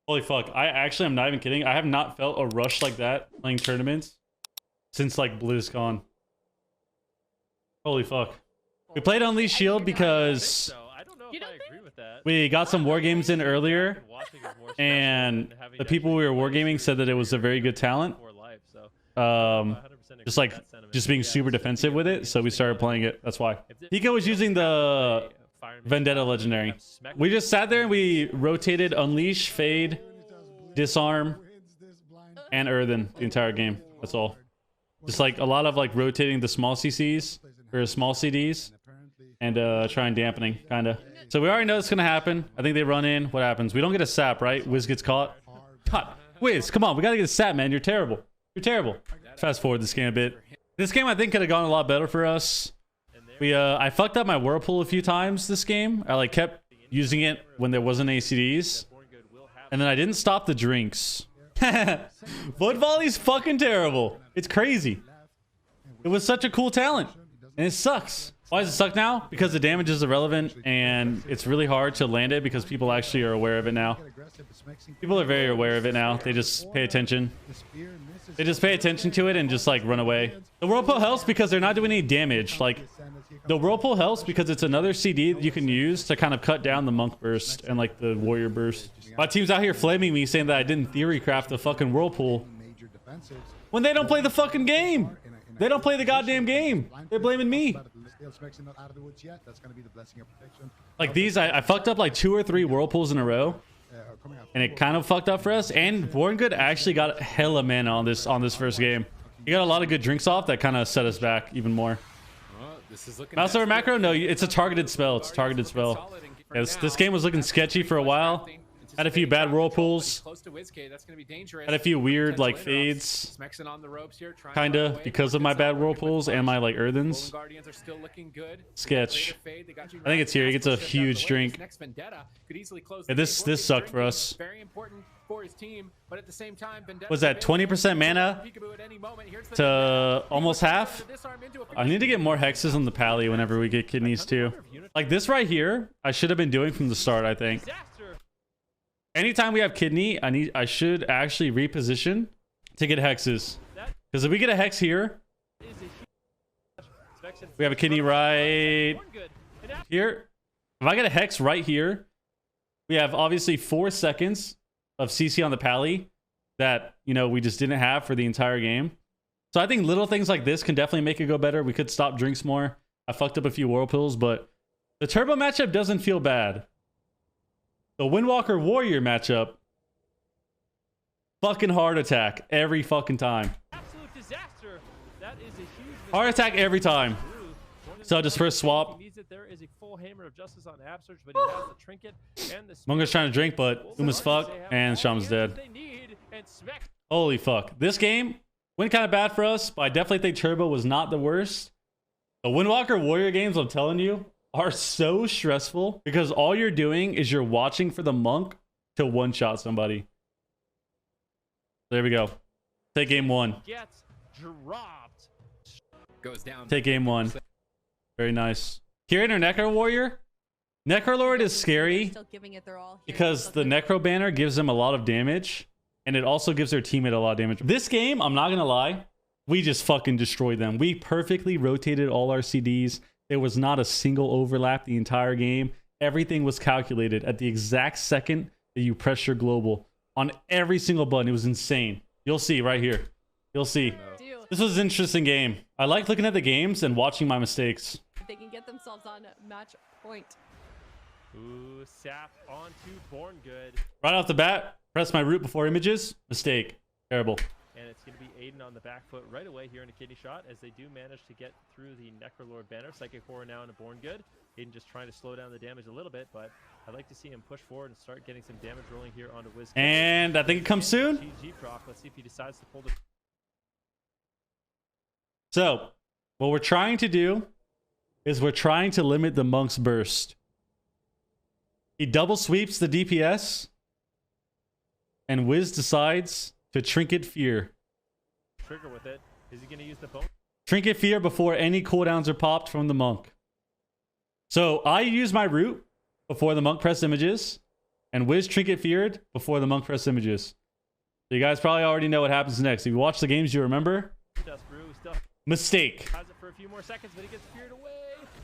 Holy fuck. I actually am not even kidding. I have not felt a rush like that playing tournaments since like BlizzCon. Holy fuck. We played Unleashed Shield because we got some war games in earlier, and the people we were wargaming said that it was a very good talent. Just being super defensive with it, so we started playing it. That's why. Hiko was using the Vendetta Legendary. We just sat there and we rotated Unleash, Fade, Disarm, and Earthen the entire game. That's all. Just like a lot of like rotating the small CCs or small CDs and trying dampening, kind of. So we already know it's gonna happen. I think they run in. What happens? We don't get a sap, right? Wiz gets caught. Cut. Wiz, come on. We gotta get a sap, man. You're terrible. You're terrible. Fast forward this game a bit. This game I think could have gone a lot better for us. I fucked up my Whirlpool a few times this game. I like kept using it when there wasn't ACDs. And then I didn't stop the drinks. Blood Volley's fucking terrible. It's crazy. It was such a cool talent. And it sucks. Why does it suck now? Because the damage is irrelevant and it's really hard to land it because people actually are aware of it now. People are very aware of it now. They just pay attention. They just pay attention to it and just like run away. The Whirlpool helps because they're not doing any damage. Like the Whirlpool helps because it's another CD that you can use to kind of cut down the Monk Burst and like the Warrior Burst. My team's out here flaming me saying that I didn't theory craft the fucking Whirlpool when they don't play the fucking game. They don't play the goddamn game. They're blaming me. Like these, I fucked up like 2 or 3 Whirlpools in a row. And it kind of fucked up for us. And Born Good actually got hella mana on this first game. He got a lot of good drinks off that kind of set us back even more. Mouse over macro? No, it's a targeted spell. It's a targeted spell. Yeah, this game was looking sketchy for a while. Had a few bad Whirlpools. Had a few weird like fades. Kinda because of my bad Whirlpools and my like Earthens. Sketch. I think it's here. He gets a huge drink. Yeah, this sucked for us. Was that 20% mana to almost half? I need to get more hexes on the pally whenever we get kidneys too. Like this right here, I should have been doing from the start, I think. Anytime we have kidney, I should actually reposition to get hexes. Because if we get a hex here, we have a kidney right here. If I get a hex right here, we have obviously 4 seconds of CC on the pally that, you know, we just didn't have for the entire game. So I think little things like this can definitely make it go better. We could stop drinks more. I fucked up a few Whirlpools, but the turbo matchup doesn't feel bad. The Windwalker Warrior matchup, fucking heart attack every fucking time. Absolute disaster. That is a huge heart attack every time. So just first swap. There is a full hammer of justice on Absterge, but he has the trinket and the Munga's trying to drink, but Uma's fucked and Sham's dead. Holy fuck. This game went kind of bad for us, but I definitely think Turbo was not the worst. The Windwalker Warrior games, I'm telling you, are so stressful because all you're doing is you're watching for the monk to one-shot somebody. There we go. Take game 1. Gets dropped. Goes down. Take game 1. Very nice. Curator Necro Warrior. Necrolord is scary because the Necro banner gives them a lot of damage and it also gives their teammate a lot of damage. This game, I'm not gonna lie, we just fucking destroyed them. We perfectly rotated all our CDs. There was not a single overlap the entire game. Everything was calculated at the exact second that you press your global on every single button. It was insane. You'll see right here. You'll see. This was an interesting game. I like looking at the games and watching my mistakes. They can get themselves on match point. Ooh, sap onto Born Good. Right off the bat, press my root before images. Mistake. Terrible. And it's going to be Aiden on the back foot right away here in a kidney shot as they do manage to get through the Necrolord banner. Psychic Horror now in a Born Good. Aiden just trying to slow down the damage a little bit, but I'd like to see him push forward and start getting some damage rolling here onto Wiz. And I think it comes soon. GG Proc. Let's see if he decides to pull the... So, what we're trying to do is we're trying to limit the Monk's burst. He double sweeps the DPS, and Wiz decides to Trinket Fear. Trigger with it. Is he going to use the bone? Trinket Fear before any cooldowns are popped from the Monk. So I use my root before the Monk press images. And Wiz trinket feared before the monk press images. So you guys probably already know what happens next. If you watch the games, you remember. Dust Brew still Mistake. has it for a few more seconds, but he gets feared away.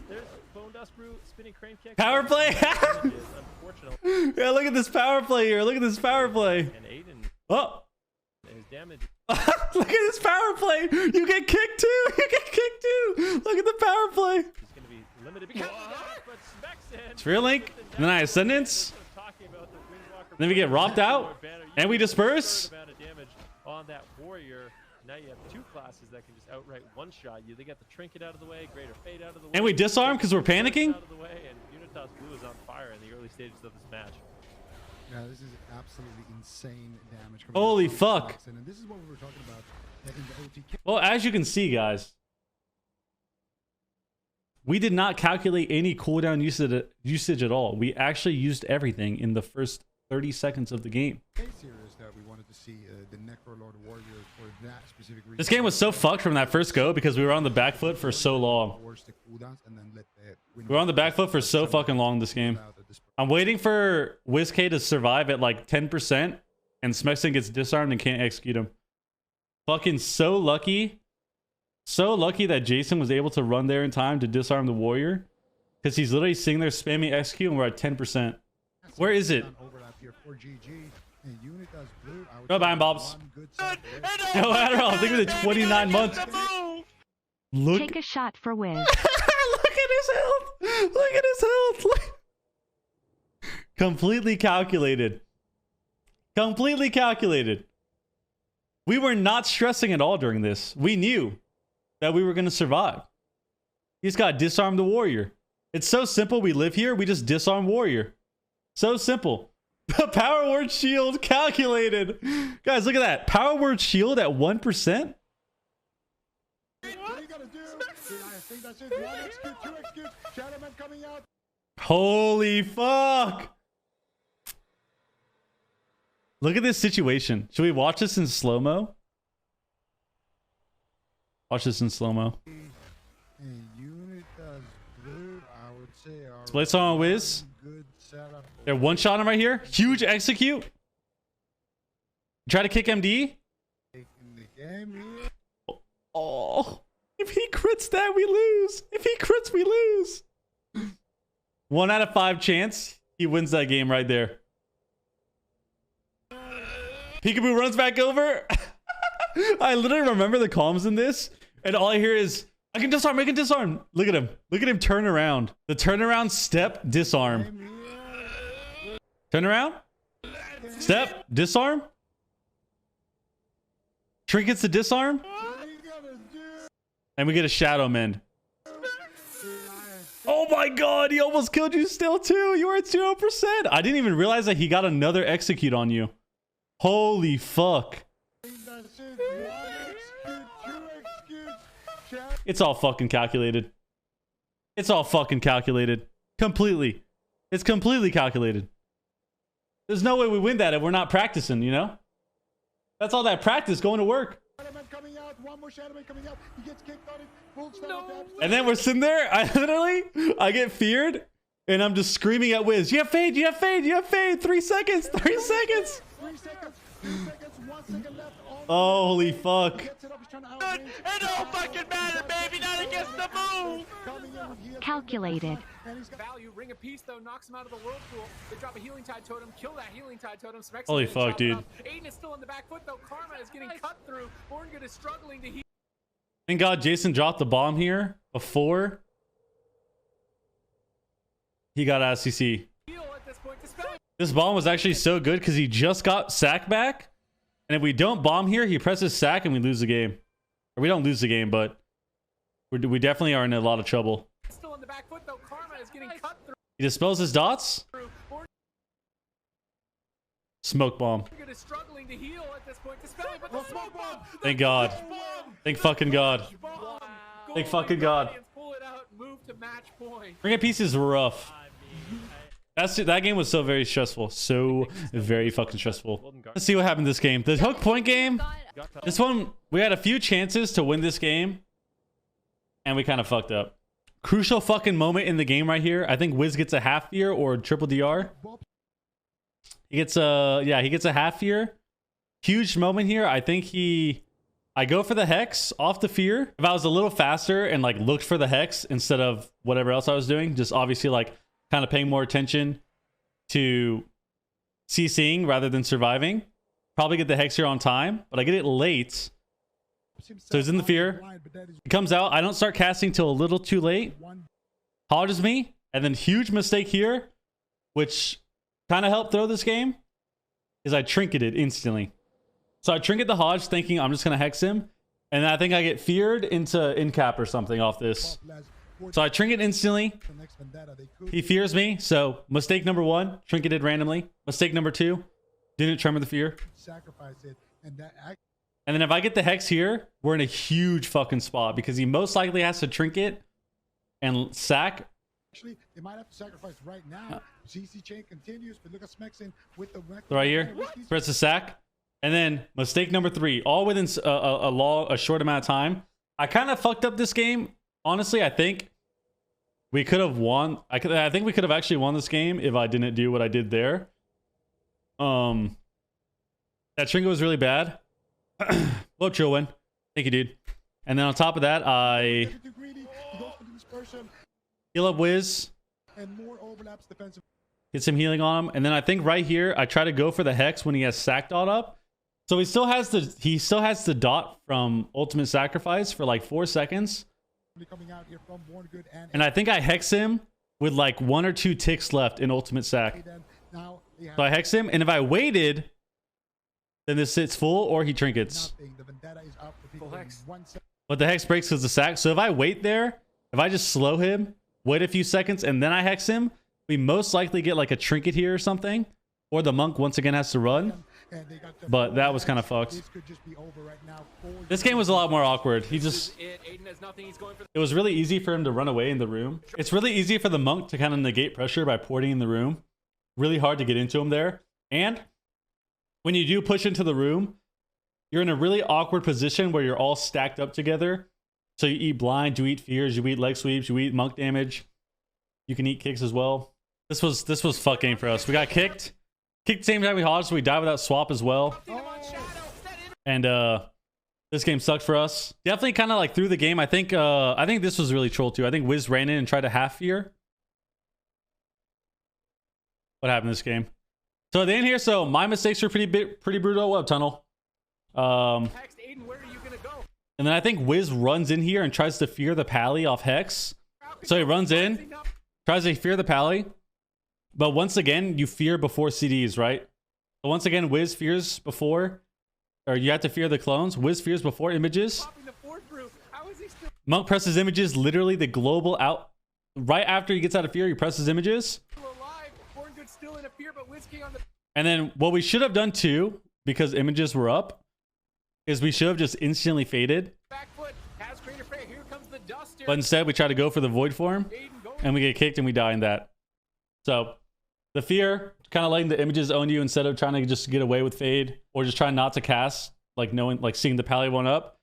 There's Bone Dust Brew, spinning crane kick. Power play. Unfortunately. Yeah, look at this power play here. Look at this power play. And Aiden, Oh. his damage. Look at this power play. You get kicked too. You get kicked too. Look at the power play. He's going to be limited because of that, but Smexon. It's real link. And then I ascendance. Talking about the Windwalker Then we get robbed out. And we disperse. amount of damage on that warrior. Now you have two classes that can just outright one-shot you. They got the trinket out of the way, greater fade out of the way. And we disarm because we're panicking. Out of the way, and Unitas Blue is on fire in the early stages of this match. Yeah, this is absolutely insane damage. Holy fuck. And this is what we were talking about in the OTK. Well, as you can see, guys, we did not calculate any cooldown usage at all. We actually used everything in the first 30 seconds of the game. Case here is that we wanted to see the Necrolord Warrior for that specific reason. This game was so fucked from that first go because we were on the back foot for so long. We were on the back foot for so fucking long this game. I'm waiting for WizK to survive at like 10% and Smexon gets disarmed and can't execute him. Fucking so lucky. So lucky that Jason was able to run there in time to disarm the warrior. Because he's literally sitting there spamming execute and we're at 10%. Where is it? Go buying Bobs. No, Adderall. Think of the 29 months. Look. Take a shot for Wiz. Look at his health. Look at his health. Look. Completely calculated. Completely calculated. We were not stressing at all during this. We knew that we were going to survive. He's got to disarm the warrior. It's so simple. We live here. We just disarm warrior. So simple. Power word shield calculated. Guys, look at that. Power word shield at 1%. What are you gonna do? I think that's it. 1 execute, 2 execute. Shadowman coming out. Holy fuck. Look at this situation. Should we watch this in slow-mo? Watch this in slow-mo. And Unitas Blue, I would say, are Splits on Wiz. good setup. They're one-shot him right here. Huge execute. Try to kick MD. In the game here. Oh, if he crits that, we lose. If he crits, we lose. 1 out of 5 chance he wins that game right there. Peekaboo runs back over. I literally remember the comms in this, and all I hear is, I can disarm, I can disarm. Look at him. Look at him turn around. The turnaround step, disarm. Turn around. Step, disarm. Trinkets to disarm. And we get a shadow mend. Oh my god, he almost killed you still too. You were at 0%. I didn't even realize that he got another execute on you. Holy fuck. It's all fucking calculated. It's all fucking calculated. Completely. It's completely calculated. There's no way we win that if we're not practicing, you know? That's all that practice going to work. Shadowman coming out. One more Shadowman coming out. He gets kicked on it. Full step up. And then we're sitting there. I get feared. And I'm just screaming at Wiz. You have fade. You have fade. You have fade. 3 seconds. 3 seconds. 3 seconds. 2 seconds. 1 second left. Oh, holy fuck. It don't fucking matter, baby, not against the move! Calculated. Value, Ring of Peace, though, knocks him out of the whirlpool. They drop a Healing Tide Totem, kill that Healing Tide Totem. Smexon Holy gets fuck, chopped dude. up. Aiden is still on the back foot, though. Karma is getting cut through. Borngood is struggling to heal. Thank God Jason dropped the bomb here before he got out of CC. At this point, dispelling. This bomb was actually so good because he just got sack back. And if we don't bomb here, he presses sack and we lose the game. Or we don't lose the game, but we definitely are in a lot of trouble. Still on the back foot, though. Karma is getting cut through. He dispels his dots. Smoke bomb. Borngood is struggling to heal at this point, dispelling, but the smoke bomb. Thank God. Thank fucking God. Bomb. Thank fucking God. Pull it out, move to match point. Ring of Peace is rough. That game was so very stressful. So very fucking stressful. Let's see what happened this game. The hook point game. This one, we had a few chances to win this game. And we kind of fucked up. Crucial fucking moment in the game right here. I think Wiz gets a half fear or triple DR. He gets a, yeah, he gets a half fear. Huge moment here. I think I go for the hex off the fear. If I was a little faster and like looked for the hex instead of whatever else I was doing, just obviously like kind of paying more attention to CCing rather than surviving, probably get the hex here on time, but I get it late. So he's in the fear. He comes out. I don't start casting till a little too late. Hodges me. And then huge mistake here, which kind of helped throw this game, is I trinketed instantly. So I trinket the Hodge thinking I'm just going to hex him. And then I think I get feared into incap or something off this. So I trinket instantly. He fears me. So mistake number 1, trinketed randomly. Mistake number 2, didn't tremor the fear. And then if I get the hex here, we're in a huge fucking spot because he most likely has to trinket and sack. Actually, they might have to sacrifice right now. CC chain continues, but look at Smexin with the right here. Press the sack. And then mistake number 3, all within a short amount of time. I kind of fucked up this game. Honestly, I think we could have won. I think we could have actually won this game if I didn't do what I did there. That trinket was really bad. Well, chill win. Thank you, dude. And then on top of that, I heal up Wiz. Get some healing on him. And then I think right here, I try to go for the hex when he has sack dot up. So he still has the dot from Ultimate Sacrifice for like 4 seconds. And I think I hex him with like 1 or 2 ticks left in Ultimate Sac. So I hex him, and if I waited, then this sits full or he trinkets. But the hex breaks because the sack. So if I wait there, if I just slow him, wait a few seconds, and then I hex him, we most likely get like a trinket here or something. Or the monk once again has to run. But that was kind of fucked. This game was a lot more awkward. It was really easy for him to run away in the room. It's really easy for the monk to kind of negate pressure by porting in the room. Really hard to get into him there. And when you do push into the room, you're in a really awkward position where you're all stacked up together. So you eat blind, you eat fears, you eat leg sweeps, you eat monk damage. You can eat kicks as well. This was fuck game for us. We got kicked. Kicked the same time we hodged, so we died without swap as well. And this game sucked for us. Definitely kind of like through the game. I think this was really troll too. I think Wiz ran in and tried to half fear. What happened in this game? So at the end here, so my mistakes were pretty brutal. Web tunnel. And then I think Wiz runs in here and tries to fear the pally off hex. So he runs in, tries to fear the pally. But once again, you fear before CDs, right? So once again, Wiz fears before, or you have to fear the clones. Wiz fears before images. Monk presses images, literally the global out. Right after he gets out of fear, he presses images. And then what we should have done too, because images were up, is we should have just instantly faded. But instead, we try to go for the void form, and we get kicked and we die in that. So the fear, kind of letting the images own you instead of trying to just get away with fade or just trying not to cast, like knowing, like seeing the pally one up.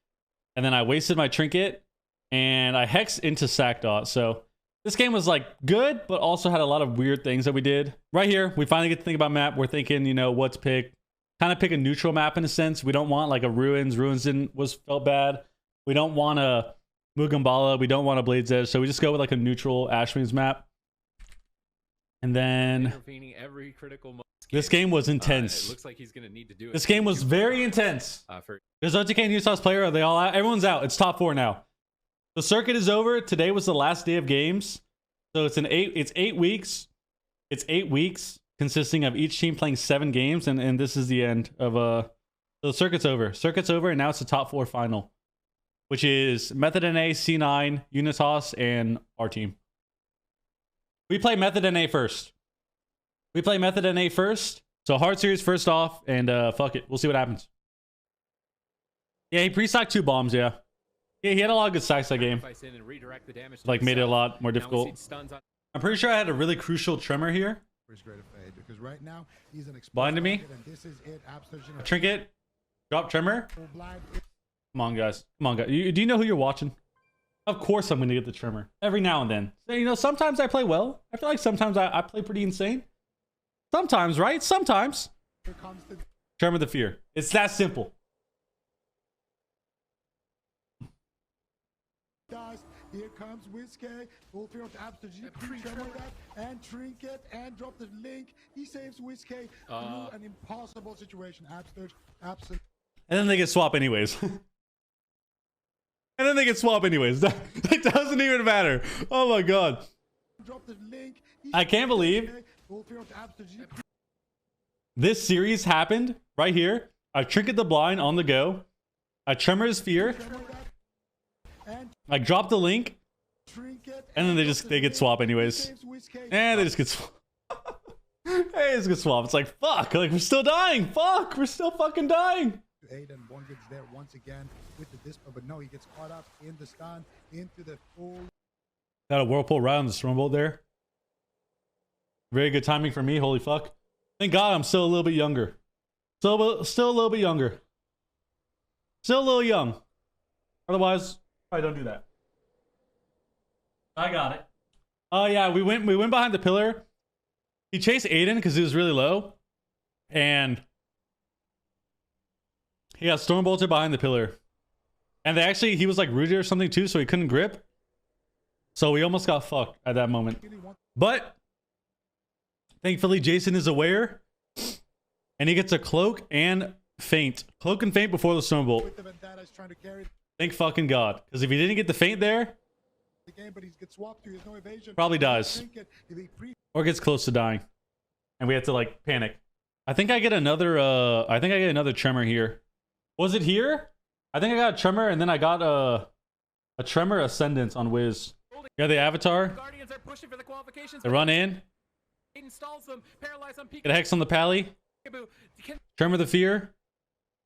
And then I wasted my trinket and I hexed into sack dot. So this game was like good, but also had a lot of weird things that we did. Right here, we finally get to think about map. We're thinking, you know, what to pick. Kind of pick a neutral map in a sense. We don't want like a ruins. Ruins felt bad. We don't want a Mugambala. We don't want a Blade's Edge. So we just go with like a neutral Ashwing's map. And then this game was intense. It looks like he's going to need to do it. This game was very intense. There's OTK and Unitas player. Are they all out? Everyone's out. It's top 4 now. The circuit is over. Today was the last day of games. So it's 8 weeks. It's 8 weeks consisting of each team playing 7 games. And this is the end of so the circuit's over. Circuit's over. And now it's the top 4 final, which is Method NA, C9, Unitas, and our team. We play Method NA first. So hard series first off, and fuck it. We'll see what happens. Yeah, he pre-stocked 2 bombs, yeah. Yeah, he had a lot of good stacks that game. Like, made it a lot more difficult. I'm pretty sure I had a really crucial tremor here. Blinded me. A trinket. Drop tremor. Come on, guys. Come on, guys. Do you know who you're watching? Of course I'm going to get the tremor. Every now and then. So, you know, sometimes I play well. I feel like sometimes I play pretty insane. Sometimes, right? Sometimes. Here comes the Tremor the fear. It's that simple. dust. Here comes Whiskey. Full fear of Absterge. Tremor that and Trinket and drop the link. He saves Whiskey through an impossible situation. Absterge, absolutely. And then they get swap anyways. And then they get swap anyways. It doesn't even matter. Oh my god. Drop the link. I can't believe Full fear of Absterge. this series happened right here. I Trinket the blind on the go. I Tremor his fear. Tremor that and I drop the link. Trinket. And then they get swap anyways. Saves Whiskey. And they just get swap. Hey, it's get swap. It's like, fuck. Like, we're still dying. Fuck. We're still fucking dying. Aiden one gets there once again with the dispo, but no, he gets caught up in the stun into the full. Got a whirlpool right on the Stormbolt there. Very good timing for me. Holy fuck. Thank God I'm still a little bit younger. Still a little bit younger. Still a little young. Otherwise, probably don't do that. I got it. Oh yeah, we went behind the pillar. He chased Aiden because he was really low. And he got Stormbolted behind the pillar. And he was like rooted or something too, so he couldn't grip. So we almost got fucked at that moment. But thankfully Jason is aware. And he gets a cloak and feint. Cloak and feint before the Stormbolt. With the Vendetta is trying to carry Thank fucking God. Because if he didn't get the feint there, the game, but he gets swapped to. He has no evasion. probably dies. Trinket, if he pre- Or gets close to dying. And we have to like panic. I think I get another tremor here. Was it here? I think I got a tremor and then I got a tremor ascendance on Wiz. Yeah, the avatar. Guardians are pushing for the qualifications. They run in. Installs them. Paralyze on Get a hex on the pally. Peekaboo. Can Tremor the fear.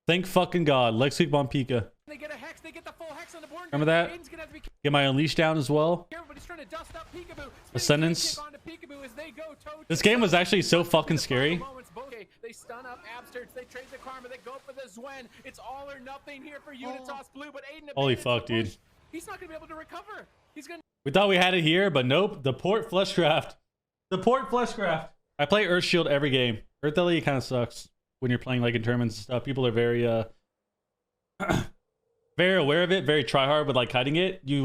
Thank fucking God. Leg sweep on Pika. they get a hex? They get the full hex on the board. Remember that? Aiden's gonna have to be Get my unleash down as well. careful, but he's trying to dust up Peekaboo. Ascendance. Onto Peekaboo as they go toe This to game toe. was actually so fucking The scary. final moments, both- They stun up Absterge. They trade the Karma. They go for the Zwen. It's all or nothing here for Unitas Blue, but Aiden Holy abandons fuck, the push. dude. He's not gonna be able to recover. He's gonna We thought we had it here, but nope. The port fleshcraft. The port fleshcraft. I play Earth Shield every game. Earth LE kind of sucks when you're playing like in tournaments and stuff. People are very very aware of it, very try hard with like hiding it. You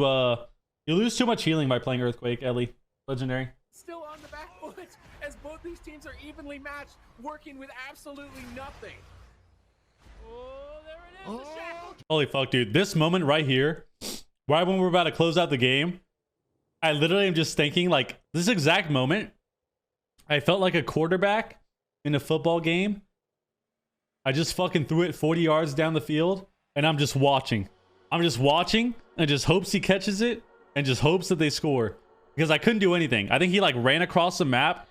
lose too much healing by playing Earthquake LE. Legendary. still on the back foot as both these teams are evenly matched, working with absolutely nothing. Oh, there it is. The shadow. Holy fuck, dude. This moment right here, right when we're about to close out the game, I literally am just thinking like this exact moment. I felt like a quarterback in a football game. I just fucking threw it 40 yards down the field and I'm just watching. I'm just watching and just hopes he catches it and just hopes that they score because I couldn't do anything. I think he like ran across the map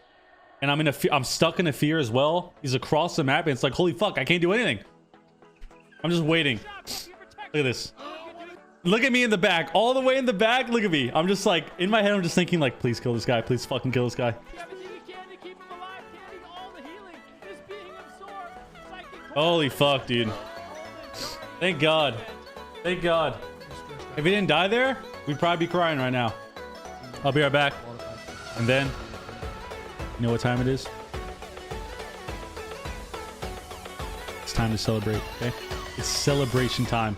and I'm stuck in a fear as well. He's across the map and it's like, holy fuck, I can't do anything. I'm just waiting. Look at this. Look at me in the back, all the way in the back. Look at me. I'm just like, in my head, I'm just thinking like, please kill this guy. Please fucking kill this guy. Everything he can to keep him alive. Candy, all the healing is being absorbed. Psychic Holy fuck, dude. Thank God. Thank God. If he didn't die there, we'd probably be crying right now. I'll be right back. And then, you know what time it is? It's time to celebrate, okay? It's celebration time.